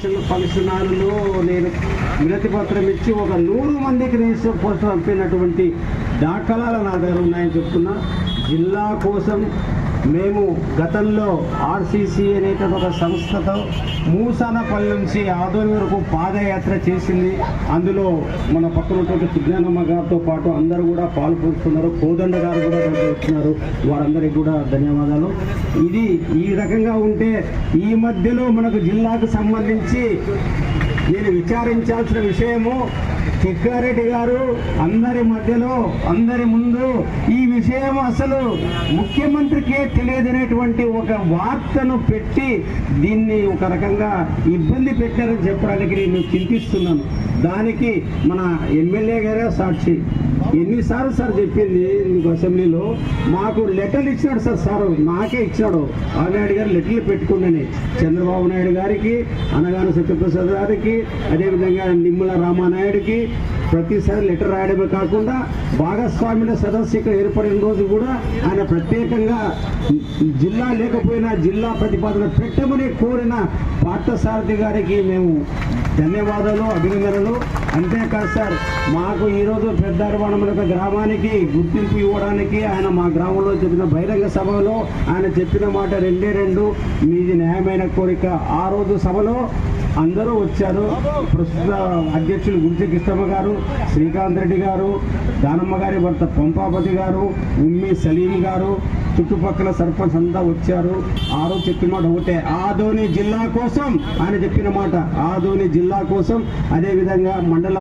Function హాల్లో నేను వినతి పత్రం ఇచ్చి ఒక 100 మందికి రిజిస్టర్ పోస్టర్ పంపినటువంటి దాఖలాలు నా దగ్గర ఉన్నాయని చెప్తున్నా. జిల్లా కోసం మేము గతంలో ఆర్సీసీ అనేటువంటి ఒక సంస్థతో మూసానపల్లి నుంచి ఆదోని వరకు పాదయాత్ర చేసింది. అందులో మన పక్కన ఉన్నటువంటి సుజ్ఞానమ్మ గారితో పాటు అందరూ కూడా పాల్పంచుకున్నారు. కోదండ గారు కూడా వచ్చినారు. వారందరికీ కూడా ధన్యవాదాలు. ఇది ఈ రకంగా ఉంటే ఈ మధ్యలో మనకు జిల్లాకు సంబంధించి నేను విచారించాల్సిన విషయము చెక్కారెడ్డి గారు అందరి మధ్యలో అందరి ముందు ఈ విషయం అసలు ముఖ్యమంత్రికే తెలియదనేటువంటి ఒక వార్తను పెట్టి దీన్ని ఒక రకంగా ఇబ్బంది పెట్టారని చెప్పడానికి నేను చింతిస్తున్నాను. దానికి మన ఎమ్మెల్యే గారే సాక్షి. ఎన్నిసార్లు సార్ చెప్పింది మీకు అసెంబ్లీలో, మాకు లెటర్లు ఇచ్చినాడు సార్ నాకే ఇచ్చినాడు. నాయుడు గారు లెటర్లు పెట్టుకున్నాను చంద్రబాబు నాయుడు గారికి, అనగాన సత్యప్రసాద్ గారికి, అదేవిధంగా నిమ్మల రామానాయుడికి ప్రతిసారి లెటర్ రాయడమే కాకుండా భాగస్వామ్యుల సదస్సు ఇక్కడ ఏర్పడిన రోజు కూడా ఆయన ప్రత్యేకంగా జిల్లా లేకపోయినా జిల్లా ప్రతిపాదన పెట్టమని కోరిన పార్థసారథి గారికి మేము ధన్యవాదాలు, అభినందనలు. అంతేకాదు సార్, మాకు ఈరోజు పెద్దారవాణముల గ్రామానికి గుర్తింపు ఇవ్వడానికి ఆయన మా గ్రామంలో చెప్పిన బహిరంగ సభలో ఆయన చెప్పిన మాట 2 మీది న్యాయమైన కోరిక. ఆ రోజు సభలో అందరూ వచ్చారు. ప్రస్తుత అధ్యక్షులు గురిచె కృష్ణమ్మ గారు, శ్రీకాంత్ రెడ్డి గారు, దానమ్మ గారి భర్త పంపాపతి గారు, ఉమ్మి సలీం గారు, చుట్టుపక్కల సర్పంచ్ అంతా వచ్చారు. ఆ రోజు చెప్పిన మాట ఒకటే, ఆదోని జిల్లా కోసం ఆయన చెప్పిన మాట, ఆదోని జిల్లా కోసం. అదేవిధంగా మండల